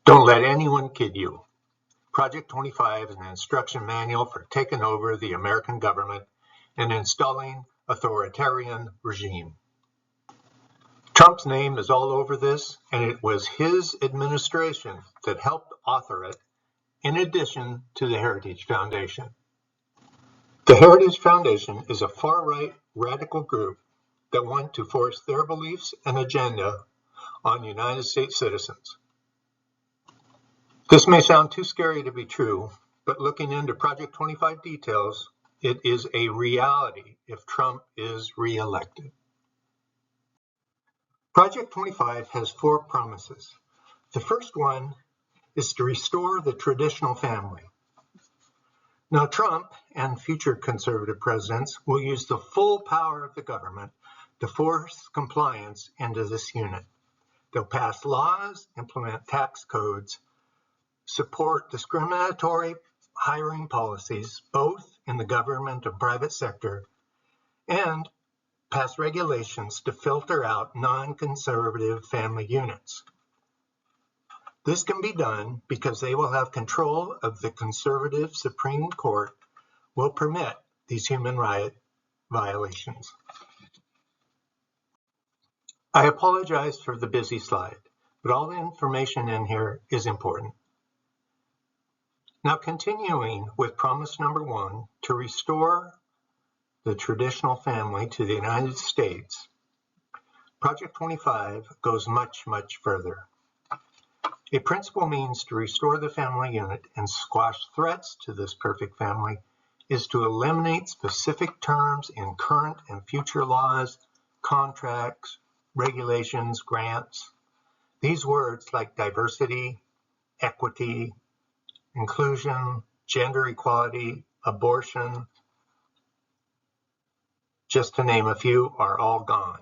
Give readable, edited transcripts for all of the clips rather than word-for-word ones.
Don't let anyone kid you. Project 25 is an instruction manual for taking over the American government and installing authoritarian regime. Trump's name is all over this, and it was his administration that helped author it, in addition to the Heritage Foundation. The Heritage Foundation is a far-right radical group that want to force their beliefs and agenda on United States citizens. This may sound too scary to be true, but looking into Project 25 details, it is a reality if Trump is reelected. Project 25 has 4 promises. The first one is to restore the traditional family. Now, Trump and future conservative presidents will use the full power of the government to force compliance into this unit. They'll pass laws, implement tax codes, support discriminatory hiring policies, both in the government and private sector, and pass regulations to filter out non-conservative family units. This can be done because they will have control of the conservative Supreme Court will permit these human right violations. I apologize for the busy slide, but all the information in here is important. Now, continuing with promise number 1, to restore the traditional family to the United States, Project 25 goes much, much further. A principal means to restore the family unit and squash threats to this perfect family is to eliminate specific terms in current and future laws, contracts, regulations, grants. These words like diversity, equity, inclusion, gender equality, abortion, just to name a few, are all gone.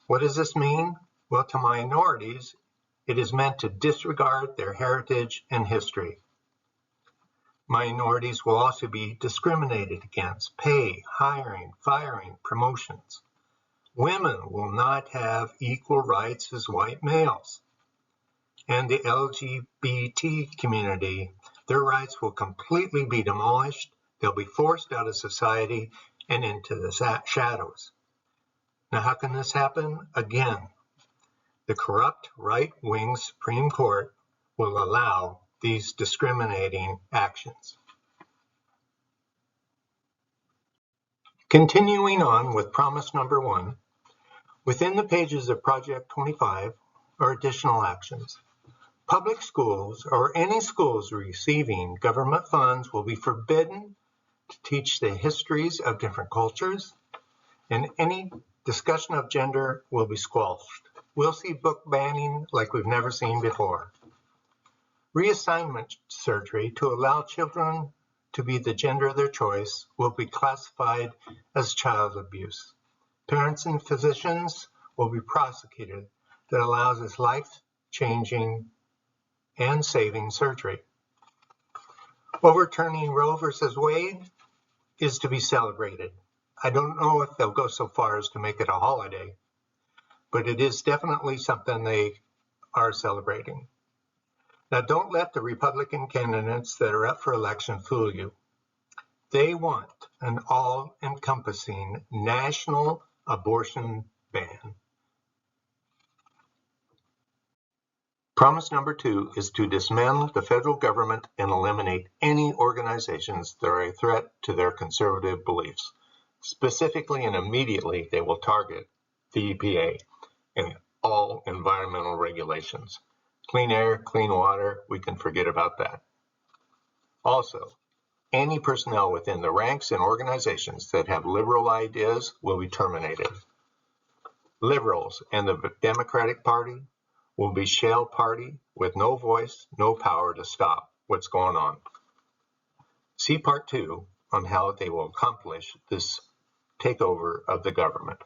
What does this mean? Well, to minorities, it is meant to disregard their heritage and history. Minorities will also be discriminated against, pay, hiring, firing, promotions. Women will not have equal rights as white males. And the LGBT community, their rights will completely be demolished. They'll be forced out of society and into the shadows. Now, how can this happen? Again, the corrupt right-wing Supreme Court will allow these discriminating actions. Continuing on with promise number 1, within the pages of Project 25 are additional actions. Public schools or any schools receiving government funds will be forbidden to teach the histories of different cultures, and any discussion of gender will be squelched. We'll see book banning like we've never seen before. Reassignment surgery to allow children to be the gender of their choice will be classified as child abuse. Parents and physicians will be prosecuted that allows this life-changing and saving surgery. Overturning Roe versus Wade is to be celebrated. I don't know if they'll go so far as to make it a holiday, but it is definitely something they are celebrating. Now, don't let the Republican candidates that are up for election fool you. They want an all-encompassing national abortion ban. Promise number 2 is to dismantle the federal government and eliminate any organizations that are a threat to their conservative beliefs. Specifically and immediately, they will target the EPA and all environmental regulations. Clean air, clean water, we can forget about that. Also, any personnel within the ranks and organizations that have liberal ideas will be terminated. Liberals and the Democratic Party will be shell party with no voice, no power to stop what's going on. See part 2 on how they will accomplish this takeover of the government.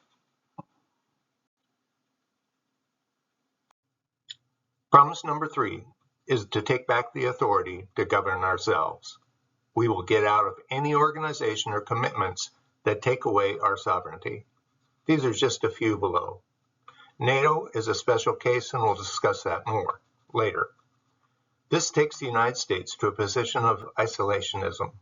Promise number 3 is to take back the authority to govern ourselves. We will get out of any organization or commitments that take away our sovereignty. These are just a few below. NATO is a special case, and we'll discuss that more later. This takes the United States to a position of isolationism.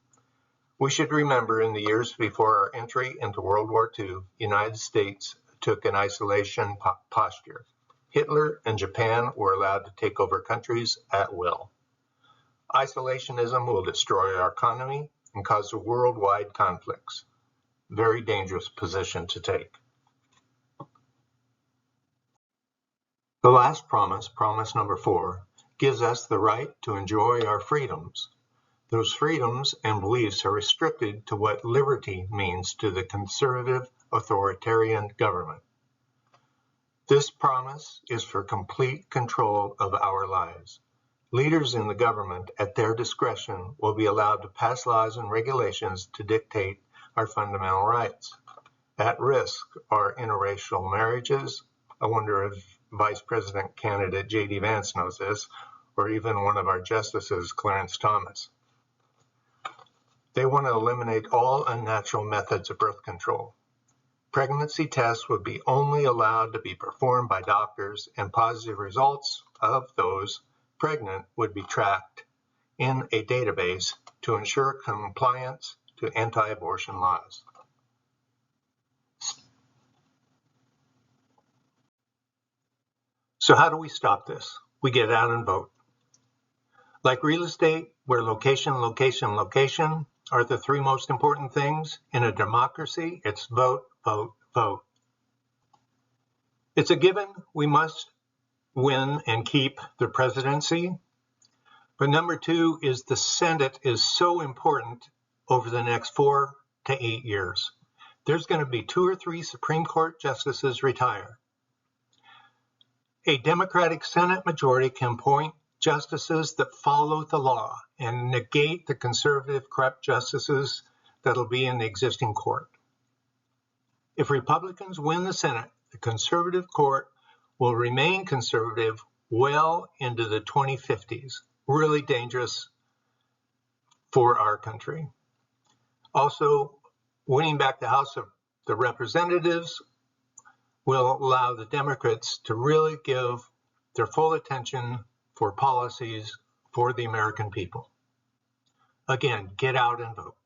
We should remember in the years before our entry into World War II, the United States took an isolation posture. Hitler and Japan were allowed to take over countries at will. Isolationism will destroy our economy and cause worldwide conflicts. Very dangerous position to take. The last promise, promise number 4, gives us the right to enjoy our freedoms. Those freedoms and beliefs are restricted to what liberty means to the conservative authoritarian government. This promise is for complete control of our lives. Leaders in the government, at their discretion, will be allowed to pass laws and regulations to dictate our fundamental rights. At risk are interracial marriages. I wonder if Vice President candidate J.D. Vance knows this, or even one of our justices, Clarence Thomas. They want to eliminate all unnatural methods of birth control. Pregnancy tests would be only allowed to be performed by doctors, and positive results of those pregnant would be tracked in a database to ensure compliance to anti-abortion laws. So how do we stop this? We get out and vote. Like real estate, where location, location, location are the 3 most important things, in a democracy, it's vote, vote, vote. It's a given we must win and keep the presidency. But number 2 is the Senate is so important over the next 4 to 8 years. There's going to be 2 or 3 Supreme Court justices retire. A Democratic Senate majority can appoint justices that follow the law and negate the conservative, corrupt justices that'll be in the existing court. If Republicans win the Senate, the conservative court will remain conservative well into the 2050s. Really dangerous for our country. Also, winning back the House of the Representatives will allow the Democrats to really give their full attention for policies for the American people. Again, get out and vote.